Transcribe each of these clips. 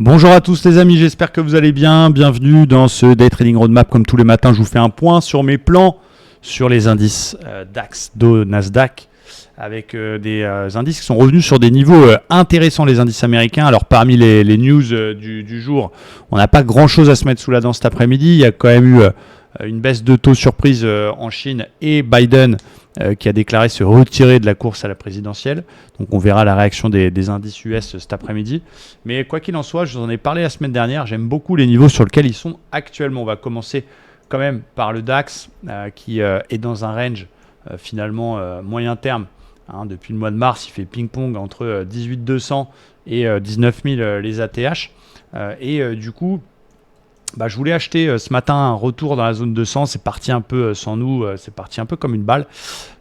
Bonjour à tous les amis, j'espère que vous allez bien. Bienvenue dans ce Day Trading Roadmap. Comme tous les matins, je vous fais un point sur mes plans sur les indices DAX, Dow, Nasdaq, avec des indices qui sont revenus sur des niveaux intéressants, les indices américains. Alors parmi les news du jour, on n'a pas grand-chose à se mettre sous la dent cet après-midi. Il y a quand même eu une baisse de taux surprise en Chine et Biden qui a déclaré se retirer de la course à la présidentielle. Donc on verra la réaction des indices US cet après-midi. Mais quoi qu'il en soit, je vous en ai parlé la semaine dernière, j'aime beaucoup les niveaux sur lesquels ils sont actuellement. On va commencer quand même par le DAX qui est dans un range finalement moyen terme. Depuis le mois de mars, il fait ping-pong entre 18 200 et 19 000 les ATH. Du coup, je voulais acheter ce matin un retour dans la zone 200. C'est parti un peu sans nous, c'est parti un peu comme une balle.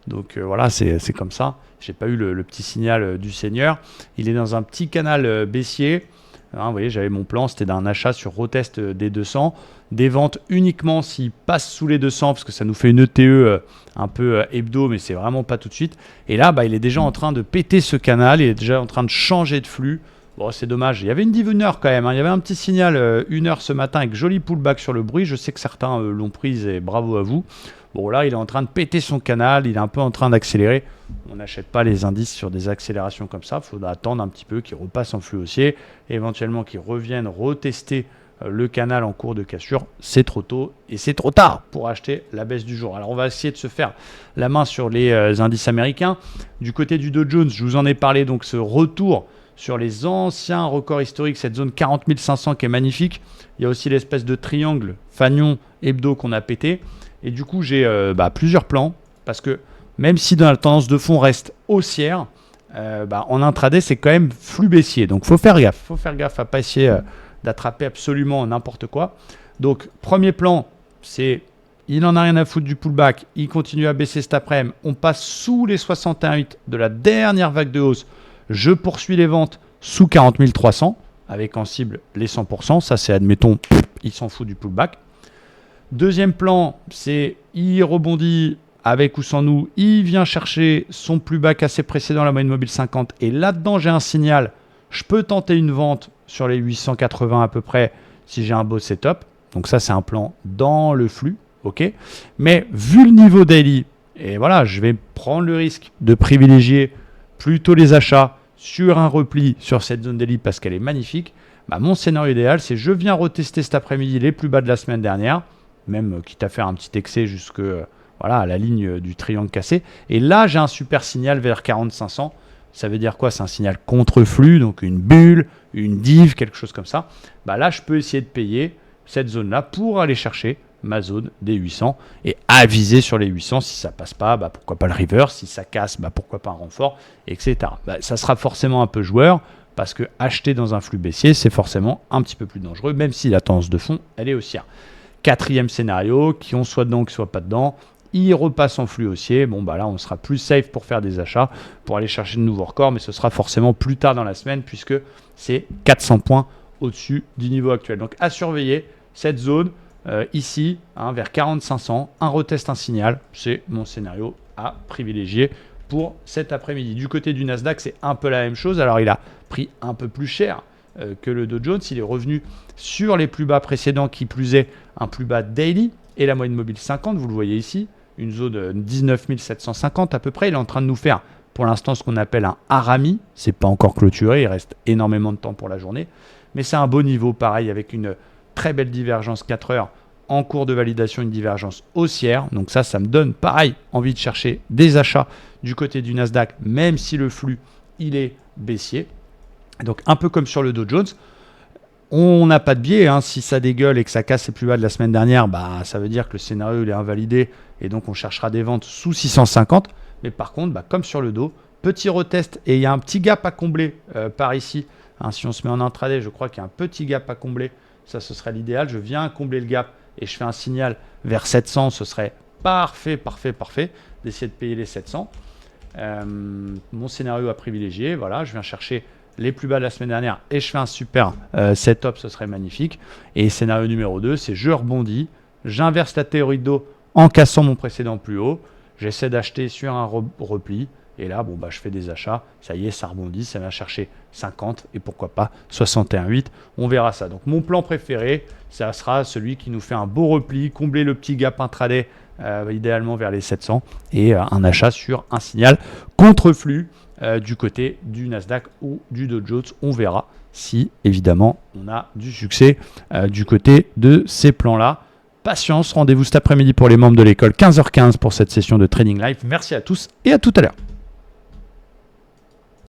Donc voilà, c'est comme ça. J'ai pas eu le petit signal du Seigneur. Il est dans un petit canal baissier. Vous voyez, j'avais mon plan, c'était d'un achat sur retest des 200. Des ventes uniquement s'il passe sous les 200, parce que ça nous fait une ETE un peu hebdo, mais c'est vraiment pas tout de suite. Et là, il est déjà en train de péter ce canal. Il est déjà en train de changer de flux. Bon, c'est dommage. Il y avait une div 1 heure quand même. Il y avait un petit signal 1 heure ce matin avec joli pullback sur le bruit. Je sais que certains l'ont prise et bravo à vous. Bon, là, il est en train de péter son canal. Il est un peu en train d'accélérer. On n'achète pas les indices sur des accélérations comme ça. Il faudra attendre un petit peu qu'il repasse en flux haussier. Éventuellement qu'il revienne retester le canal en cours de cassure. C'est trop tôt et c'est trop tard pour acheter la baisse du jour. Alors, on va essayer de se faire la main sur les indices américains. Du côté du Dow Jones, je vous en ai parlé. Donc, ce retour sur les anciens records historiques, cette zone 40 500 qui est magnifique. Il y a aussi l'espèce de triangle fanion hebdo qu'on a pété. Et du coup, j'ai plusieurs plans parce que même si dans la tendance de fond reste haussière, en intraday, c'est quand même flux baissier. Donc, il faut faire gaffe. Il faut faire gaffe à ne pas essayer d'attraper absolument n'importe quoi. Donc, premier plan, c'est il n'en a rien à foutre du pullback. Il continue à baisser cet après-midi. On passe sous les 61,8 de la dernière vague de hausse. Je poursuis les ventes sous 40 300 avec en cible les 100%. Ça, c'est admettons, il s'en fout du pullback. Deuxième plan, c'est il rebondit avec ou sans nous. Il vient chercher son plus bas cassé précédent, la moyenne mobile 50. Et là-dedans, j'ai un signal. Je peux tenter une vente sur les 880 à peu près si j'ai un beau setup. Donc ça, c'est un plan dans le flux. OK. Mais vu le niveau daily, et voilà, je vais prendre le risque de privilégier plutôt les achats sur un repli sur cette zone daily parce qu'elle est magnifique. Mon scénario idéal, c'est je viens retester cet après-midi les plus bas de la semaine dernière, même quitte à faire un petit excès jusque à la ligne du triangle cassé. Et là, j'ai un super signal vers 40 500. Ça veut dire quoi? C'est un signal contre-flux, donc une bulle, une div, quelque chose comme ça. Là, je peux essayer de payer cette zone-là pour aller chercher ma zone des 800 et aviser sur les 800. Si ça passe pas, pourquoi pas le reverse. Si ça casse, pourquoi pas un renfort, etc. Ça sera forcément un peu joueur parce que acheter dans un flux baissier, c'est forcément un petit peu plus dangereux, même si la tendance de fond, elle est haussière. Quatrième scénario, qu'on soit dedans, qu'on soit pas dedans, il repasse en flux haussier. Là, on sera plus safe pour faire des achats, pour aller chercher de nouveaux records, mais ce sera forcément plus tard dans la semaine puisque c'est 400 points au-dessus du niveau actuel. Donc, à surveiller cette zone. Ici, vers 40 500, un retest, un signal, c'est mon scénario à privilégier pour cet après-midi. Du côté du Nasdaq, c'est un peu la même chose. Alors, il a pris un peu plus cher que le Dow Jones. Il est revenu sur les plus bas précédents, qui plus est un plus bas daily et la moyenne mobile 50, vous le voyez ici, une zone de 19 750 à peu près. Il est en train de nous faire pour l'instant ce qu'on appelle un harami. C'est pas encore clôturé, il reste énormément de temps pour la journée, mais c'est un beau niveau, pareil, avec une très belle divergence 4 heures en cours de validation, une divergence haussière. Donc ça me donne pareil envie de chercher des achats du côté du Nasdaq, même si le flux il est baissier. Donc un peu comme sur le Dow Jones, on n'a pas de biais. Si ça dégueule et que ça casse les plus bas de la semaine dernière, ça veut dire que le scénario il est invalidé et donc on cherchera des ventes sous 650. Mais par contre, comme sur le Dow, petit retest et il y a un petit gap à combler par ici. Si on se met en intraday, je crois qu'il y a un petit gap à combler. Ça, ce serait l'idéal. Je viens combler le gap et je fais un signal vers 700. Ce serait parfait d'essayer de payer les 700. Mon scénario à privilégier, voilà, je viens chercher les plus bas de la semaine dernière et je fais un super setup, ce serait magnifique. Et scénario numéro 2, c'est je rebondis, j'inverse la théorie de dos en cassant mon précédent plus haut, j'essaie d'acheter sur un repli Et là, bon, bah, je fais des achats. Ça y est, ça rebondit. Ça vient chercher 50 et pourquoi pas 61,8. On verra ça. Donc, mon plan préféré, ça sera celui qui nous fait un beau repli, combler le petit gap intraday, idéalement vers les 700 et un achat sur un signal contre-flux du côté du Nasdaq ou du Dow Jones. On verra si, évidemment, on a du succès du côté de ces plans-là. Patience, rendez-vous cet après-midi pour les membres de l'école, 15h15 pour cette session de Trading Live. Merci à tous et à tout à l'heure.